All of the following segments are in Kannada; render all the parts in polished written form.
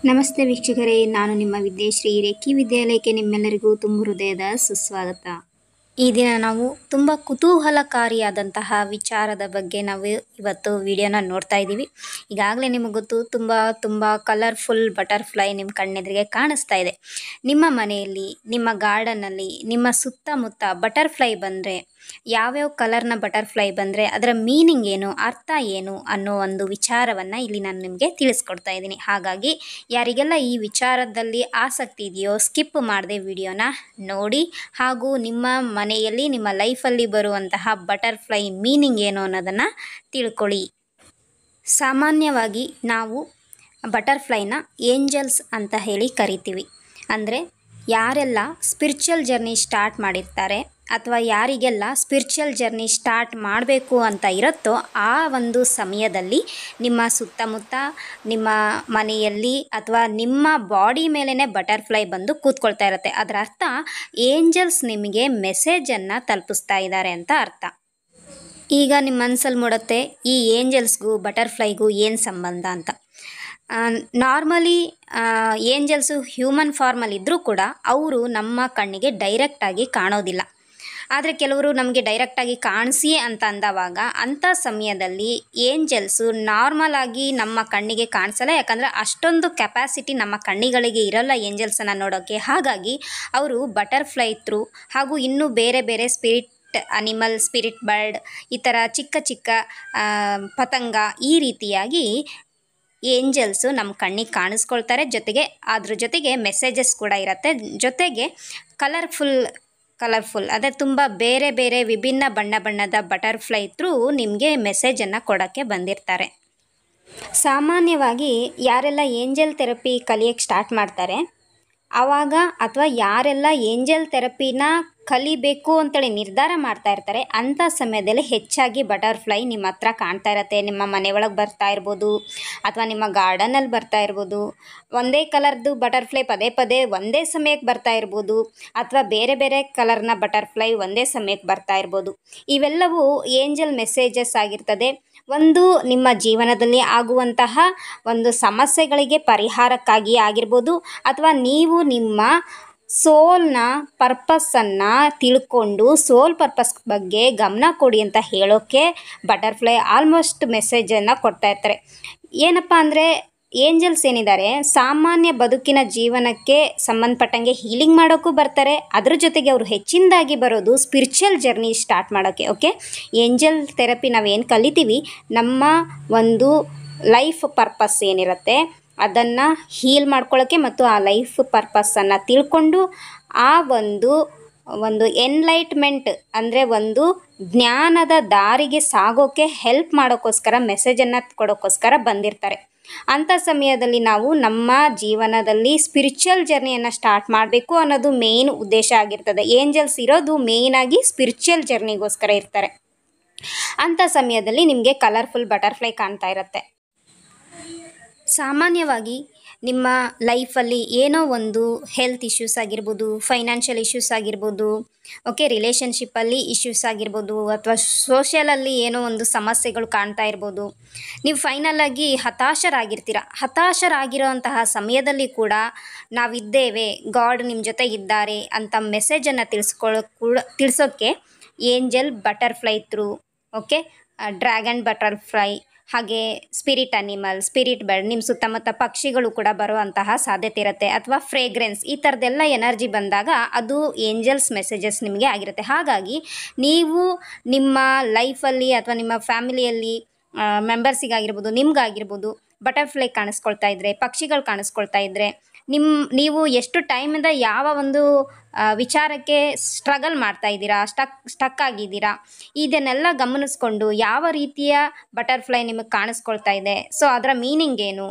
ನಮಸ್ತೆ ವೀಕ್ಷಕರೇ, ನಾನು ನಿಮ್ಮ ವಿದ್ಯಶ್ರೀ. ರೇಖಿ ವಿದ್ಯಾಲಯಕ್ಕೆ ನಿಮ್ಮೆಲ್ಲರಿಗೂ ತುಂಬ ಹೃದಯದ ಸುಸ್ವಾಗತ. ಈ ದಿನ ನಾವು ತುಂಬ ಕುತೂಹಲಕಾರಿಯಾದಂತಹ ವಿಚಾರದ ಬಗ್ಗೆ ನಾವು ಇವತ್ತು ವಿಡಿಯೋನ ನೋಡ್ತಾ ಇದ್ದೀವಿ. ಈಗಾಗಲೇ ನಿಮಗೆ ಗೊತ್ತು, ತುಂಬ ಕಲರ್ಫುಲ್ ಬಟರ್ಫ್ಲೈ ನಿಮ್ಮ ಕಣ್ಣೆದುರಿಗೆ ಕಾಣಿಸ್ತಾ ಇದೆ. ನಿಮ್ಮ ಮನೆಯಲ್ಲಿ, ನಿಮ್ಮ ಗಾರ್ಡನ್ನಲ್ಲಿ, ನಿಮ್ಮ ಸುತ್ತಮುತ್ತ ಬಟರ್ಫ್ಲೈ ಬಂದರೆ, ಯಾವ್ಯಾವ ಕಲರ್ನ ಬಟರ್ಫ್ಲೈ ಬಂದರೆ ಅದರ ಮೀನಿಂಗ್ ಏನು, ಅರ್ಥ ಏನು ಅನ್ನೋ ಒಂದು ವಿಚಾರವನ್ನು ಇಲ್ಲಿ ನಾನು ನಿಮಗೆ ತಿಳಿಸ್ಕೊಡ್ತಾ ಇದ್ದೀನಿ. ಹಾಗಾಗಿ ಯಾರಿಗೆಲ್ಲ ಈ ವಿಚಾರದಲ್ಲಿ ಆಸಕ್ತಿ ಇದೆಯೋ ಸ್ಕಿಪ್ ಮಾಡದೆ ವಿಡಿಯೋನ ನೋಡಿ, ಹಾಗೂ ನಿಮ್ಮ ಮನೆಯಲ್ಲಿ, ನಿಮ್ಮ ಲೈಫಲ್ಲಿ ಬರುವಂತಹ ಬಟರ್ಫ್ಲೈ ಮೀನಿಂಗ್ ಏನು ಅನ್ನೋದನ್ನು ತಿಳ್ಕೊಳ್ಳಿ. ಸಾಮಾನ್ಯವಾಗಿ ನಾವು ಬಟರ್ಫ್ಲೈನ ಏಂಜಲ್ಸ್ ಅಂತ ಹೇಳಿ ಕರಿತೀವಿ. ಅಂದರೆ ಯಾರೆಲ್ಲ ಸ್ಪಿರಿಚುವಲ್ ಜರ್ನಿ ಸ್ಟಾರ್ಟ್ ಮಾಡಿರ್ತಾರೆ ಅಥವಾ ಯಾರಿಗೆಲ್ಲ ಸ್ಪಿರಿಚುವಲ್ ಜರ್ನಿ ಸ್ಟಾರ್ಟ್ ಮಾಡಬೇಕು ಅಂತ ಇರುತ್ತೋ ಆ ಒಂದು ಸಮಯದಲ್ಲಿ ನಿಮ್ಮ ಸುತ್ತಮುತ್ತ, ನಿಮ್ಮ ಮನೆಯಲ್ಲಿ ಅಥವಾ ನಿಮ್ಮ ಬಾಡಿ ಮೇಲೇ ಬಟರ್ಫ್ಲೈ ಬಂದು ಕೂತ್ಕೊಳ್ತಾ ಇರುತ್ತೆ. ಅದರ ಅರ್ಥ ಏಂಜಲ್ಸ್ ನಿಮಗೆ ಮೆಸೇಜನ್ನು ತಲುಪಿಸ್ತಾ ಇದ್ದಾರೆ ಅಂತ ಅರ್ಥ. ಈಗ ನಿಮ್ಮ ಮನಸ್ಸಲ್ಲಿ ಮೂಡುತ್ತೆ, ಈ ಏಂಜಲ್ಸ್ಗೂ ಬಟರ್ಫ್ಲೈಗೂ ಏನು ಸಂಬಂಧ ಅಂತ. ನಾರ್ಮಲಿ ಏಂಜಲ್ಸು ಹ್ಯೂಮನ್ ಫಾರ್ಮಲ್ಲಿ ಇದ್ದರೂ ಕೂಡ ಅವರು ನಮ್ಮ ಕಣ್ಣಿಗೆ ಡೈರೆಕ್ಟಾಗಿ ಕಾಣೋದಿಲ್ಲ. ಆದರೆ ಕೆಲವರು ನಮಗೆ ಡೈರೆಕ್ಟಾಗಿ ಕಾಣಿಸಿ ಅಂತ ಅಂದವಾಗ ಅಂಥ ಸಮಯದಲ್ಲಿ ಏಂಜಲ್ಸು ನಾರ್ಮಲ್ ಆಗಿ ನಮ್ಮ ಕಣ್ಣಿಗೆ ಕಾಣಿಸಲ್ಲ. ಯಾಕಂದರೆ ಅಷ್ಟೊಂದು ಕೆಪಾಸಿಟಿ ನಮ್ಮ ಕಣ್ಣಿಗಳಿಗೆ ಇರಲ್ಲ ಏಂಜಲ್ಸನ್ನು ನೋಡೋಕ್ಕೆ. ಹಾಗಾಗಿ ಅವರು ಬಟರ್ಫ್ಲೈ ಥ್ರೂ ಹಾಗೂ ಇನ್ನೂ ಬೇರೆ ಬೇರೆ ಸ್ಪಿರಿಟ್ ಅನಿಮಲ್, ಸ್ಪಿರಿಟ್ ಬರ್ಡ್, ಈ ಥರ ಚಿಕ್ಕ ಚಿಕ್ಕ ಪತಂಗ, ಈ ರೀತಿಯಾಗಿ ಏಂಜಲ್ಸು ನಮ್ಮ ಕಣ್ಣಿಗೆ ಕಾಣಿಸ್ಕೊಳ್ತಾರೆ. ಜೊತೆಗೆ ಅದ್ರ ಜೊತೆಗೆ ಮೆಸೇಜಸ್ ಕೂಡ ಇರುತ್ತೆ. ಜೊತೆಗೆ ಕಲರ್ಫುಲ್ ಅದೇ ತುಂಬ ಬೇರೆ ಬೇರೆ ವಿಭಿನ್ನ ಬಣ್ಣದ ಬಟರ್ಫ್ಲೈ ಥ್ರೂ ನಿಮಗೆ ಮೆಸೇಜನ್ನು ಕೊಡೋಕ್ಕೆ ಬಂದಿರ್ತಾರೆ. ಸಾಮಾನ್ಯವಾಗಿ ಯಾರೆಲ್ಲ ಏಂಜಲ್ ಥೆರಪಿ ಕಲಿಯೋಕ್ಕೆ ಸ್ಟಾರ್ಟ್ ಮಾಡ್ತಾರೆ ಆವಾಗ, ಅಥವಾ ಯಾರೆಲ್ಲ ಏಂಜಲ್ ಥೆರಪಿನ ಕಲಿಬೇಕು ಅಂತೇಳಿ ನಿರ್ಧಾರ ಮಾಡ್ತಾ ಇರ್ತಾರೆ ಅಂಥ ಸಮಯದಲ್ಲಿ ಹೆಚ್ಚಾಗಿ ಬಟರ್ಫ್ಲೈ ನಿಮ್ಮ ಹತ್ರ ಕಾಣ್ತಾ ಇರುತ್ತೆ. ನಿಮ್ಮ ಮನೆಯೊಳಗೆ ಬರ್ತಾ ಇರ್ಬೋದು ಅಥವಾ ನಿಮ್ಮ ಗಾರ್ಡನಲ್ಲಿ ಬರ್ತಾ ಇರ್ಬೋದು. ಒಂದೇ ಕಲರ್ದು ಬಟರ್ಫ್ಲೈ ಪದೇ ಒಂದೇ ಸಮಯಕ್ಕೆ ಬರ್ತಾ ಇರ್ಬೋದು, ಅಥವಾ ಬೇರೆ ಬೇರೆ ಕಲರ್ನ ಬಟರ್ಫ್ಲೈ ಒಂದೇ ಸಮಯಕ್ಕೆ ಬರ್ತಾ ಇರ್ಬೋದು. ಇವೆಲ್ಲವೂ ಏಂಜಲ್ ಮೆಸೇಜಸ್ ಆಗಿರ್ತದೆ. ಒಂದು ನಿಮ್ಮ ಜೀವನದಲ್ಲಿ ಆಗುವಂತಹ ಒಂದು ಸಮಸ್ಯೆಗಳಿಗೆ ಪರಿಹಾರಕ್ಕಾಗಿ ಆಗಿರ್ಬೋದು, ಅಥವಾ ನೀವು ನಿಮ್ಮ ಸೋಲ್ನ ಪರ್ಪಸ್ಸನ್ನು ತಿಳ್ಕೊಂಡು ಸೋಲ್ ಪರ್ಪಸ್ ಬಗ್ಗೆ ಗಮನ ಕೊಡಿ ಅಂತ ಹೇಳೋಕ್ಕೆ ಬಟರ್ಫ್ಲೈ ಆಲ್ಮೋಸ್ಟ್ ಮೆಸೇಜನ್ನು ಕೊಡ್ತಾ ಇರ್ತಾರೆ. ಏನಪ್ಪ ಅಂದರೆ ಏಂಜಲ್ಸ್ ಏನಿದ್ದಾರೆ ಸಾಮಾನ್ಯ ಬದುಕಿನ ಜೀವನಕ್ಕೆ ಸಂಬಂಧಪಟ್ಟಂಗೆ ಹೀಲಿಂಗ್ ಮಾಡೋಕ್ಕೂ ಬರ್ತಾರೆ. ಅದ್ರ ಜೊತೆಗೆ ಅವರು ಹೆಚ್ಚಿನದಾಗಿ ಬರೋದು ಸ್ಪಿರಿಚುವಲ್ ಜರ್ನಿ ಸ್ಟಾರ್ಟ್ ಮಾಡೋಕ್ಕೆ. ಓಕೆ, ಏಂಜಲ್ ಥೆರಪಿ ನಾವೇನು ಕಲಿತೀವಿ, ನಮ್ಮ ಒಂದು ಲೈಫ್ ಪರ್ಪಸ್ ಏನಿರುತ್ತೆ ಅದನ್ನು ಹೀಲ್ ಮಾಡ್ಕೊಳ್ಳೋಕ್ಕೆ ಮತ್ತು ಆ ಲೈಫ್ ಪರ್ಪಸ್ಸನ್ನು ತಿಳ್ಕೊಂಡು ಆ ಒಂದು ಎನ್ಲೈಟ್ಮೆಂಟ್ ಅಂದರೆ ಒಂದು ಜ್ಞಾನದ ದಾರಿಗೆ ಸಾಗೋಕ್ಕೆ ಹೆಲ್ಪ್ ಮಾಡೋಕ್ಕೋಸ್ಕರ, ಮೆಸೇಜನ್ನು ಕೊಡೋಕ್ಕೋಸ್ಕರ ಬಂದಿರ್ತಾರೆ. ಅಂಥ ಸಮಯದಲ್ಲಿ ನಾವು ನಮ್ಮ ಜೀವನದಲ್ಲಿ ಸ್ಪಿರಿಚುವಲ್ ಜರ್ನಿಯನ್ನು ಸ್ಟಾರ್ಟ್ ಮಾಡಬೇಕು ಅನ್ನೋದು ಮೇನ್ ಉದ್ದೇಶ ಆಗಿರ್ತದೆ. ಏಂಜಲ್ಸ್ ಇರೋದು ಮೇಯ್ನಾಗಿ ಸ್ಪಿರಿಚುವಲ್ ಜರ್ನಿಗೋಸ್ಕರ ಇರ್ತಾರೆ. ಅಂಥ ಸಮಯದಲ್ಲಿ ನಿಮಗೆ ಕಲರ್ಫುಲ್ ಬಟರ್ಫ್ಲೈ ಕಾಣ್ತಾ ಇರುತ್ತೆ. ಸಾಮಾನ್ಯವಾಗಿ ನಿಮ್ಮ ಲೈಫಲ್ಲಿ ಏನೋ ಒಂದು ಹೆಲ್ತ್ ಇಶ್ಯೂಸ್ ಆಗಿರ್ಬೋದು, ಫೈನಾನ್ಷಿಯಲ್ ಇಶ್ಯೂಸ್ ಆಗಿರ್ಬೋದು, ಓಕೆ, ರಿಲೇಷನ್ಶಿಪ್ಪಲ್ಲಿ ಇಶ್ಯೂಸ್ ಆಗಿರ್ಬೋದು, ಅಥವಾ ಸೋಷಿಯಲಲ್ಲಿ ಏನೋ ಒಂದು ಸಮಸ್ಯೆಗಳು ಕಾಣ್ತಾ ಇರ್ಬೋದು. ನೀವು ಫೈನಲಾಗಿ ಹತಾಶರಾಗಿರೋ ಅಂತಹ ಸಮಯದಲ್ಲಿ ಕೂಡ ನಾವಿದ್ದೇವೆ, ಗಾಡ್ ನಿಮ್ಮ ಜೊತೆಗಿದ್ದಾರೆ ಅಂತ ಮೆಸೇಜನ್ನು ತಿಳಿಸೋಕ್ಕೆ angel butterfly through, okay, dragon butterfly, ಹಾಗೆ ಸ್ಪಿರಿಟ್ ಅನಿಮಲ್, ಸ್ಪಿರಿಟ್ ಬರ್ಡ್, ನಿಮ್ಮ ಸುತ್ತಮುತ್ತ ಪಕ್ಷಿಗಳು ಕೂಡ ಬರುವಂತಹ ಸಾಧ್ಯತೆ ಇರುತ್ತೆ. ಅಥವಾ ಫ್ರೇಗ್ರೆನ್ಸ್, ಈ ಥರದ್ದೆಲ್ಲ ಎನರ್ಜಿ ಬಂದಾಗ ಅದು ಏಂಜಲ್ಸ್ ಮೆಸೇಜಸ್ ನಿಮಗೆ ಆಗಿರುತ್ತೆ. ಹಾಗಾಗಿ ನೀವು ನಿಮ್ಮ ಲೈಫಲ್ಲಿ ಅಥವಾ ನಿಮ್ಮ ಫ್ಯಾಮಿಲಿಯಲ್ಲಿ ಮೆಂಬರ್ಸಿಗಾಗಿರ್ಬೋದು, ನಿಮ್ಗಾಗಿರ್ಬೋದು ಬಟರ್ಫ್ಲೈ ಕಾಣಿಸ್ಕೊಳ್ತಾ ಇದ್ದರೆ, ಪಕ್ಷಿಗಳು ಕಾಣಿಸ್ಕೊಳ್ತಾ ಇದ್ದರೆ, ನೀವು ಎಷ್ಟು ಟೈಮಿಂದ ಯಾವ ಒಂದು ವಿಚಾರಕ್ಕೆ ಸ್ಟ್ರಗಲ್ ಮಾಡ್ತಾ ಇದ್ದೀರಾ, ಸ್ಟಕ್ ಆಗಿದ್ದೀರಾ, ಇದನ್ನೆಲ್ಲ ಗಮನಿಸ್ಕೊಂಡು ಯಾವ ರೀತಿಯ ಬಟರ್ಫ್ಲೈ ನಿಮಗೆ ಕಾಣಿಸ್ಕೊಳ್ತಾ ಇದೆ, ಸೊ ಅದರ ಮೀನಿಂಗ್ ಏನು,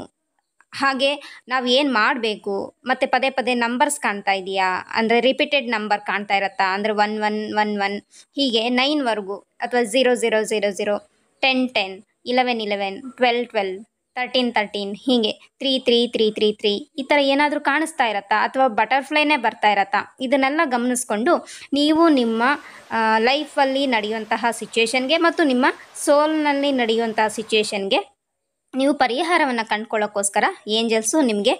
ಹಾಗೆ ನಾವು ಏನು ಮಾಡಬೇಕು, ಮತ್ತು ಪದೇ ನಂಬರ್ಸ್ ಕಾಣ್ತಾ ಇದೆಯಾ, ಅಂದರೆ ರಿಪೀಟೆಡ್ ನಂಬರ್ ಕಾಣ್ತಾ ಇರತ್ತಾ, ಅಂದರೆ 1111 ಹೀಗೆ 9ವರೆಗೂ, ಅಥವಾ 0000, 1010, 1111, 1212, 1313 ಹೀಗೆ 3333 ಈ ಥರ ಏನಾದರೂ ಕಾಣಿಸ್ತಾ ಇರತ್ತಾ, ಅಥವಾ ಬಟರ್ಫ್ಲೈನೇ ಬರ್ತಾ ಇರತ್ತಾ, ಇದನ್ನೆಲ್ಲ ಗಮನಿಸ್ಕೊಂಡು ನೀವು ನಿಮ್ಮ ಲೈಫಲ್ಲಿ ನಡೆಯುವಂತಹ ಸಿಚುವೇಶನ್ಗೆ ಮತ್ತು ನಿಮ್ಮ ಸೋಲ್ನಲ್ಲಿ ನಡೆಯುವಂತಹ ಸಿಚುವೇಶನ್ಗೆ ನೀವು ಪರಿಹಾರವನ್ನು ಕಂಡುಕೊಳ್ಳೋಕ್ಕೋಸ್ಕರ ಏಂಜಲ್ಸು ನಿಮಗೆ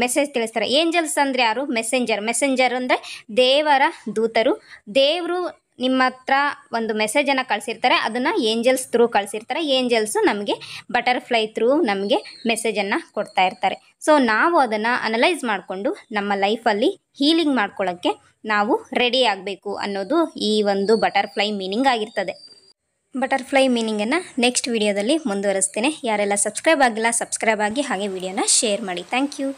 ಮೆಸೇಜ್ ತಿಳಿಸ್ತಾರೆ. ಏಂಜಲ್ಸ್ ಅಂದರೆ ಯಾರು? ಮೆಸೆಂಜರ್ ಅಂದರೆ ದೇವರ ದೂತರು. ದೇವರು ನಿಮ್ಮ ಹತ್ರ ಒಂದು ಮೆಸೇಜನ್ನು ಕಳಿಸಿರ್ತಾರೆ, ಅದನ್ನು ಏಂಜಲ್ಸ್ ಥ್ರೂ ಕಳಿಸಿರ್ತಾರೆ. ಏಂಜಲ್ಸು ನಮಗೆ ಬಟರ್ಫ್ಲೈ ಥ್ರೂ ನಮಗೆ ಮೆಸೇಜನ್ನು ಕೊಡ್ತಾ ಇರ್ತಾರೆ. ಸೊ ನಾವು ಅದನ್ನು ಅನಲೈಸ್ ಮಾಡಿಕೊಂಡು ನಮ್ಮ ಲೈಫಲ್ಲಿ ಹೀಲಿಂಗ್ ಮಾಡ್ಕೊಳ್ಳೋಕ್ಕೆ ನಾವು ರೆಡಿ ಆಗಬೇಕು ಅನ್ನೋದು ಈ ಒಂದು ಬಟರ್ಫ್ಲೈ ಮೀನಿಂಗ್ ಆಗಿರ್ತದೆ. ಬಟರ್ಫ್ಲೈ ಮೀನಿಂಗನ್ನು ನೆಕ್ಸ್ಟ್ ವಿಡಿಯೋದಲ್ಲಿ ಮುಂದುವರಿಸ್ತೇನೆ. ಯಾರೆಲ್ಲ ಸಬ್ಸ್ಕ್ರೈಬ್ ಆಗಿಲ್ಲ ಸಬ್ಸ್ಕ್ರೈಬ್ ಆಗಿ, ಹಾಗೆ ವಿಡಿಯೋನ ಶೇರ್ ಮಾಡಿ. Thank you.